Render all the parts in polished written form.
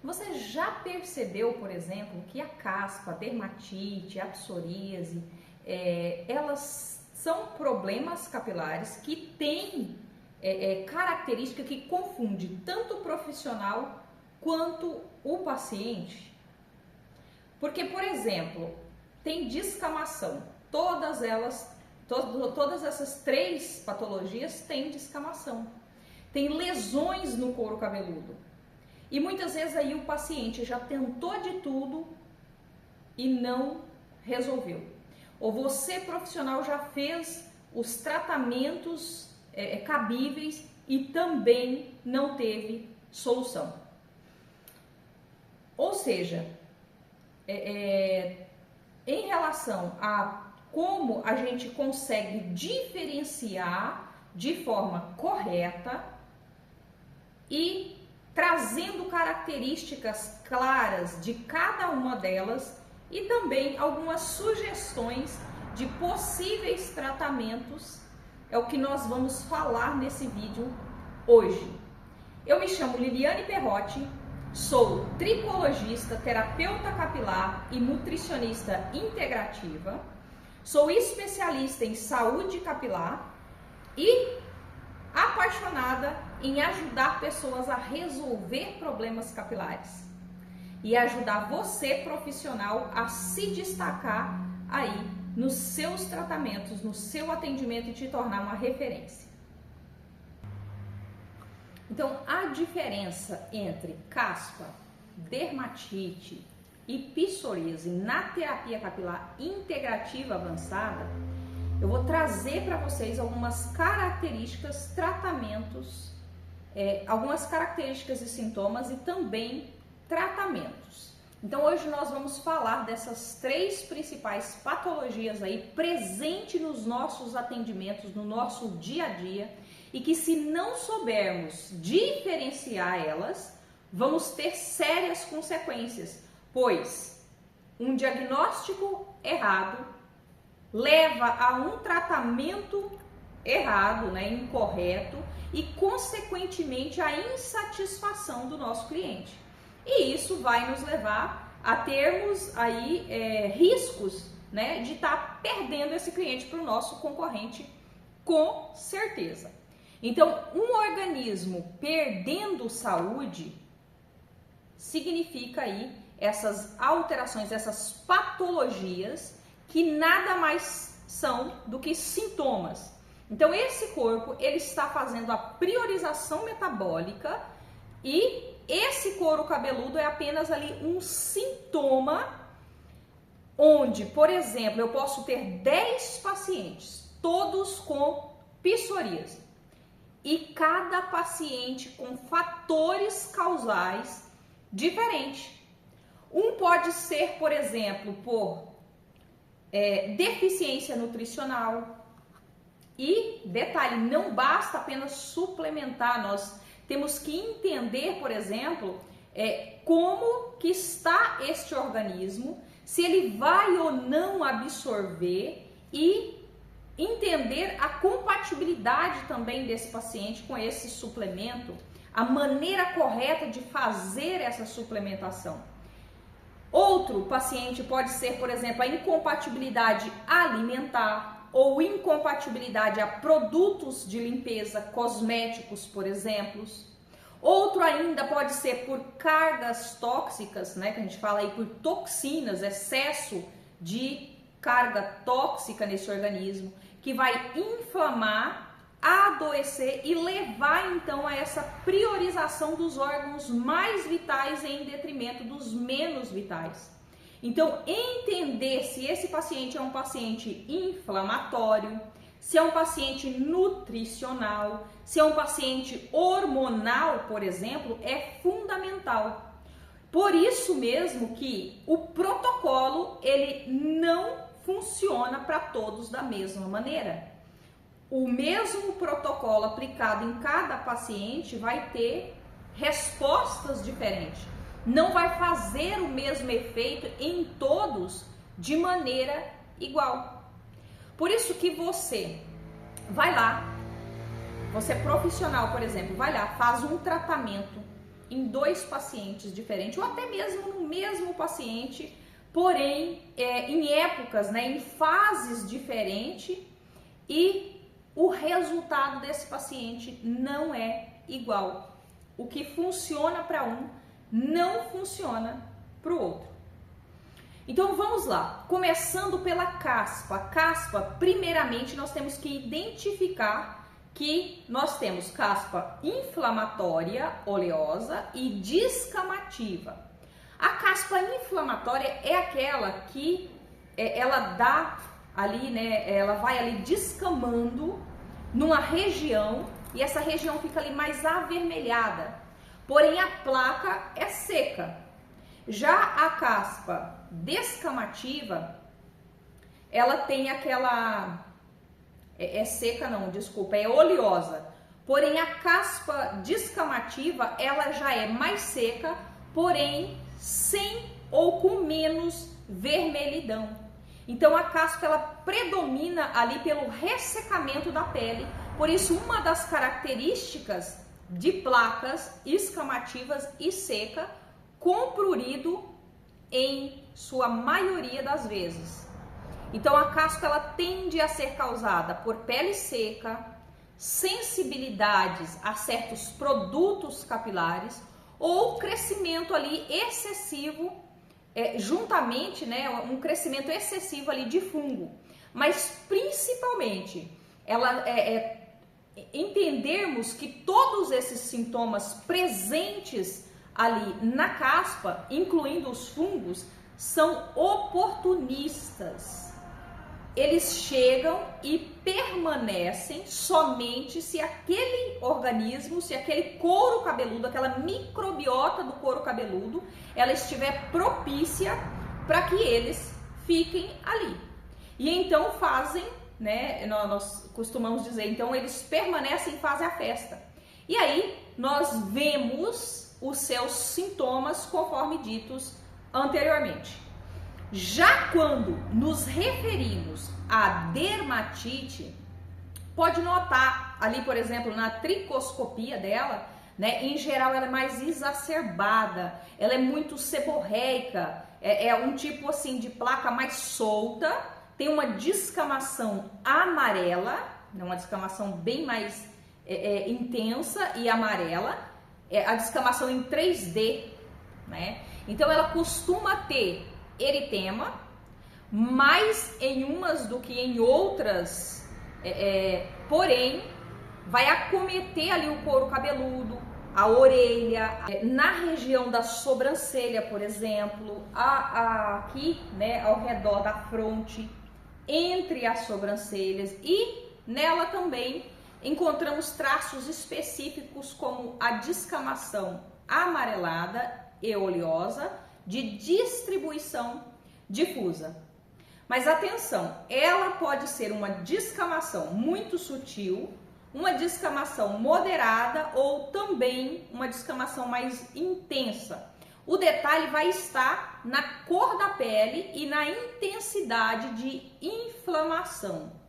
Você já percebeu, por exemplo, que a caspa, a dermatite, a psoríase, elas são problemas capilares que têm característica que confunde tanto o profissional quanto o paciente? Porque, por exemplo, tem descamação. Todas essas três patologias têm descamação. Tem lesões no couro cabeludo. E muitas vezes aí o paciente já tentou de tudo e não resolveu. Ou você, profissional, já fez os tratamentos cabíveis e também não teve solução. Ou seja, em relação a como a gente consegue diferenciar de forma correta e trazendo características claras de cada uma delas e também algumas sugestões de possíveis tratamentos, é o que nós vamos falar nesse vídeo hoje. Eu me chamo Liliane Perrotti, sou tricologista, terapeuta capilar e nutricionista integrativa, sou especialista em saúde capilar e apaixonada em ajudar pessoas a resolver problemas capilares e ajudar você, profissional, a se destacar aí nos seus tratamentos, no seu atendimento e te tornar uma referência. Então, a diferença entre caspa, dermatite e psoríase na terapia capilar integrativa avançada, eu vou trazer para vocês algumas características, tratamentos, algumas características e sintomas e também tratamentos. Então hoje nós vamos falar dessas três principais patologias aí presentes nos nossos atendimentos, no nosso dia a dia, e que se não soubermos diferenciar elas, vamos ter sérias consequências, pois um diagnóstico errado leva a um tratamento errado, incorreto, e consequentemente a insatisfação do nosso cliente. E isso vai nos levar a termos aí riscos, de estar perdendo esse cliente para o nosso concorrente, com certeza. Então, um organismo perdendo saúde significa aí essas alterações, essas patologias que nada mais são do que sintomas. Então esse corpo, ele está fazendo a priorização metabólica e esse couro cabeludo é apenas ali um sintoma onde, por exemplo, eu posso ter 10 pacientes, todos com psoríase, e cada paciente com fatores causais diferentes. Um pode ser, por exemplo, por deficiência nutricional. E, detalhe, não basta apenas suplementar, nós temos que entender, por exemplo, como que está este organismo, se ele vai ou não absorver e entender a compatibilidade também desse paciente com esse suplemento, a maneira correta de fazer essa suplementação. Outro paciente pode ser, por exemplo, a incompatibilidade alimentar ou incompatibilidade a produtos de limpeza, cosméticos, por exemplo. Outro ainda pode ser por cargas tóxicas, que a gente fala aí por toxinas, excesso de carga tóxica nesse organismo, que vai inflamar, adoecer e levar então a essa priorização dos órgãos mais vitais em detrimento dos menos vitais. Então, entender se esse paciente é um paciente inflamatório, se é um paciente nutricional, se é um paciente hormonal, por exemplo, é fundamental. Por isso mesmo que o protocolo, ele não funciona para todos da mesma maneira. O mesmo protocolo aplicado em cada paciente vai ter respostas diferentes. Não vai fazer o mesmo efeito em todos de maneira igual. Por isso que você vai lá, você é profissional, por exemplo, vai lá, faz um tratamento em 2 pacientes diferentes, ou até mesmo no mesmo paciente, porém em épocas, né, em fases diferentes, e o resultado desse paciente não é igual. O que funciona para um não funciona para o outro. Então vamos lá, começando pela caspa. A caspa, primeiramente, nós temos que identificar que nós temos caspa inflamatória, oleosa e descamativa. A caspa inflamatória é aquela que ela dá ali, né, ela vai ali descamando numa região e essa região fica ali mais avermelhada, porém a placa é seca. Já a caspa descamativa, ela tem aquela... seca não, desculpa, é oleosa. Porém, a caspa descamativa, ela já é mais seca, porém sem ou com menos vermelhidão. Então, a caspa, ela predomina ali pelo ressecamento da pele. Por isso, uma das características de placas escamativas e seca, com prurido em sua maioria das vezes. Então a caspa ela tende a ser causada por pele seca, sensibilidades a certos produtos capilares ou crescimento ali excessivo, juntamente, né, um crescimento excessivo ali de fungo. Mas principalmente entendermos que todos esses sintomas presentes ali na caspa, incluindo os fungos, são oportunistas. Eles chegam e permanecem somente se aquele organismo, se aquele couro cabeludo, aquela microbiota do couro cabeludo, ela estiver propícia para que eles fiquem ali. E então fazem, né, nós costumamos dizer, então eles permanecem e fazem a festa. E aí nós vemos os seus sintomas conforme ditos anteriormente. Já quando nos referimos à dermatite, pode notar ali, por exemplo, na tricoscopia dela, né, em geral ela é mais exacerbada, ela é muito seborreica, é um tipo assim de placa mais solta, tem uma descamação amarela, uma descamação bem mais intensa e amarela, a descamação em 3D, né? Então ela costuma ter eritema, mais em umas do que em outras, porém vai acometer ali o couro cabeludo, a orelha, na região da sobrancelha, por exemplo, aqui, né, ao redor da fronte, entre as sobrancelhas, e nela também encontramos traços específicos como a descamação amarelada e oleosa de distribuição difusa. Mas atenção, ela pode ser uma descamação muito sutil, uma descamação moderada ou também uma descamação mais intensa. O detalhe vai estar na cor da pele e na intensidade de inflamação.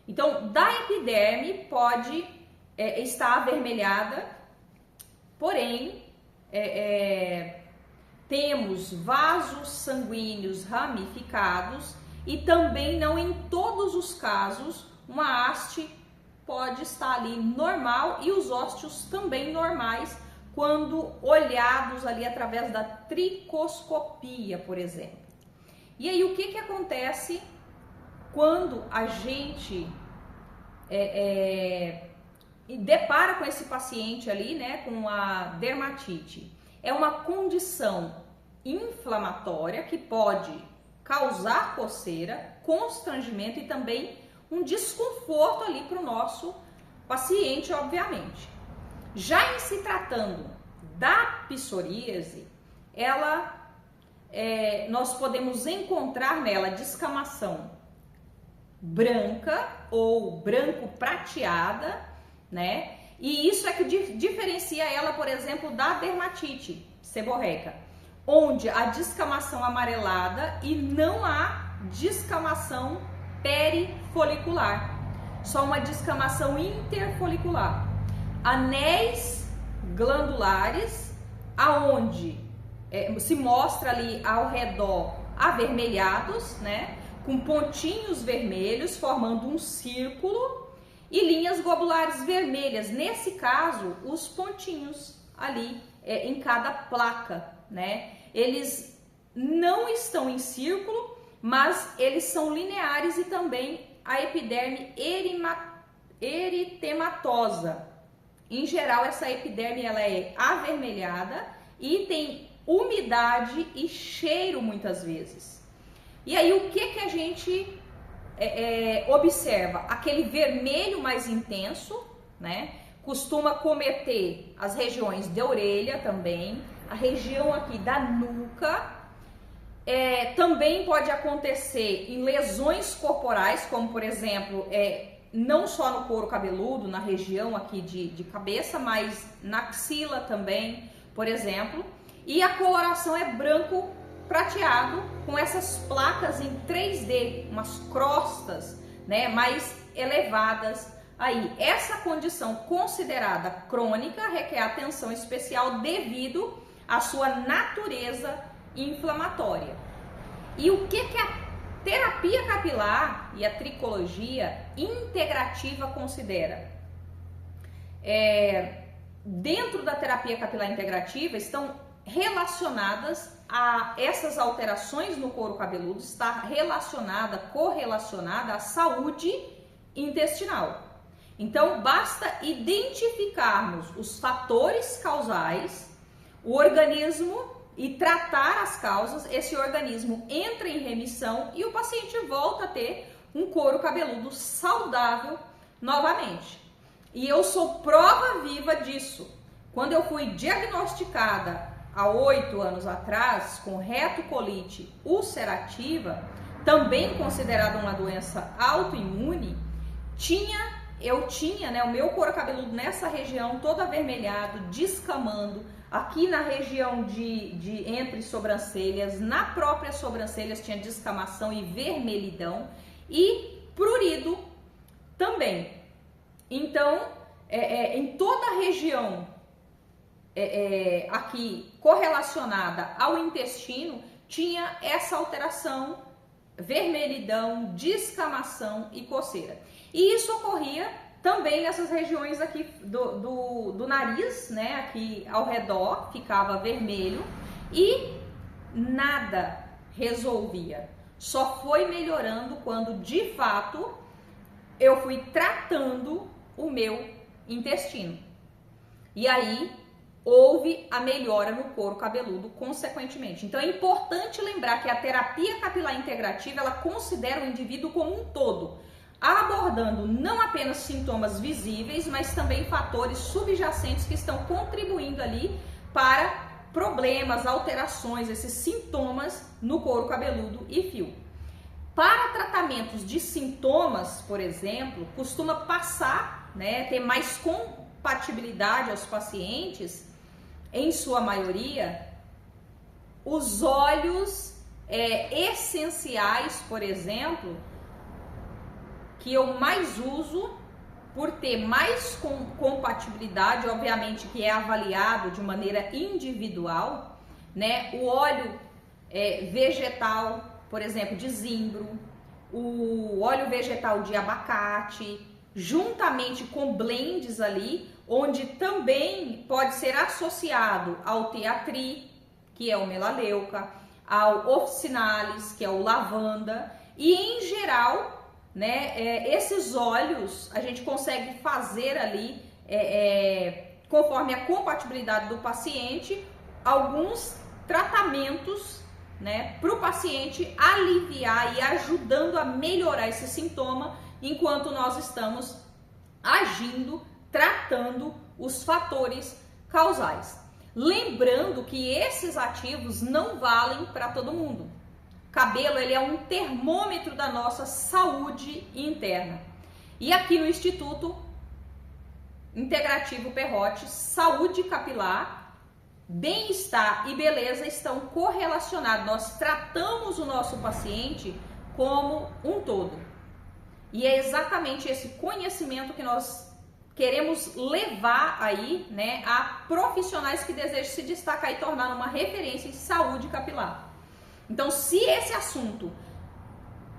Então, da epiderme pode estar avermelhada, porém, temos vasos sanguíneos ramificados e também não em todos os casos uma haste pode estar ali normal e os ósteos também normais quando olhados ali através da tricoscopia, por exemplo. E aí o que acontece quando a gente depara com esse paciente ali, né, com a dermatite? É uma condição inflamatória que pode causar coceira, constrangimento e também um desconforto ali para o nosso paciente, obviamente. Já em se tratando da psoríase, nós podemos encontrar nela descamação branca ou branco prateada, né? E isso é que diferencia ela, por exemplo, da dermatite seborreica, onde a descamação amarelada e não há descamação periférica. folicular, só uma descamação interfolicular. Anéis glandulares, aonde se mostra ali ao redor avermelhados, né, com pontinhos vermelhos formando um círculo e linhas globulares vermelhas. Nesse caso, os pontinhos ali em cada placa, né, eles não estão em círculo, mas eles são lineares, e também a epiderme eritematosa. Em geral, essa epiderme ela é avermelhada e tem umidade e cheiro muitas vezes. E aí o que a gente observa? Aquele vermelho mais intenso, né? Costuma cometer as regiões de orelha também, a região aqui da nuca. Também pode acontecer em lesões corporais, como por exemplo, não só no couro cabeludo, na região aqui de cabeça, mas na axila também, por exemplo. E a coloração é branco prateado, com essas placas em 3D, umas crostas, né, mais elevadas aí. Essa condição considerada crônica requer atenção especial devido à sua natureza inflamatória. E o que a terapia capilar e a tricologia integrativa considera? Dentro da terapia capilar integrativa estão relacionadas a essas alterações no couro cabeludo, está correlacionada à saúde intestinal. Então, basta identificarmos os fatores causais, o organismo, e tratar as causas. Esse organismo entra em remissão e o paciente volta a ter um couro cabeludo saudável novamente. E eu sou prova viva disso. Quando eu fui diagnosticada há 8 anos atrás com retocolite ulcerativa, também considerada uma doença autoimune, eu tinha, né, o meu couro cabeludo nessa região todo avermelhado, descamando, aqui na região de entre sobrancelhas, na própria sobrancelhas tinha descamação e vermelhidão, e prurido também. Então, em toda a região aqui correlacionada ao intestino, tinha essa alteração, vermelhidão, descamação e coceira. E isso ocorria também nessas regiões aqui do nariz, né? Aqui ao redor ficava vermelho e nada resolvia. Só foi melhorando quando de fato eu fui tratando o meu intestino. E aí houve a melhora no couro cabeludo consequentemente. Então é importante lembrar que a terapia capilar integrativa, ela considera o indivíduo como um todo, abordando não apenas sintomas visíveis, mas também fatores subjacentes que estão contribuindo ali para problemas, alterações, esses sintomas no couro cabeludo e fio. Para tratamentos de sintomas, por exemplo, costuma passar, né, ter mais compatibilidade aos pacientes, em sua maioria, os óleos essenciais, por exemplo, que eu mais uso por ter mais compatibilidade, obviamente que é avaliado de maneira individual, né? O óleo vegetal, por exemplo, de zimbro, o óleo vegetal de abacate, juntamente com blends ali, onde também pode ser associado ao teatri, que é o melaleuca, ao officinalis, que é o lavanda, e em geral, né, esses óleos a gente consegue fazer ali, conforme a compatibilidade do paciente, alguns tratamentos, né, para o paciente aliviar e ajudando a melhorar esse sintoma, enquanto nós estamos agindo, tratando os fatores causais. Lembrando que esses ativos não valem para todo mundo. Cabelo, ele é um termômetro da nossa saúde interna. E aqui no Instituto Integrativo Perrotti, saúde capilar, bem-estar e beleza estão correlacionados. Nós tratamos o nosso paciente como um todo. E é exatamente esse conhecimento que nós queremos levar aí, né, a profissionais que desejam se destacar e tornar uma referência em saúde capilar. Então, se esse assunto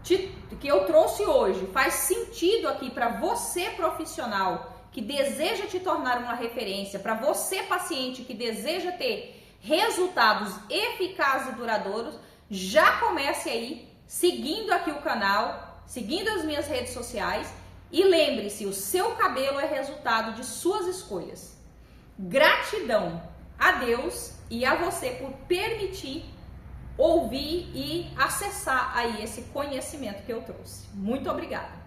que eu trouxe hoje faz sentido aqui para você profissional que deseja te tornar uma referência, para você paciente que deseja ter resultados eficazes e duradouros, já comece aí seguindo aqui o canal, seguindo as minhas redes sociais e lembre-se, o seu cabelo é resultado de suas escolhas. Gratidão a Deus e a você por permitir ouvir e acessar aí esse conhecimento que eu trouxe. Muito obrigada.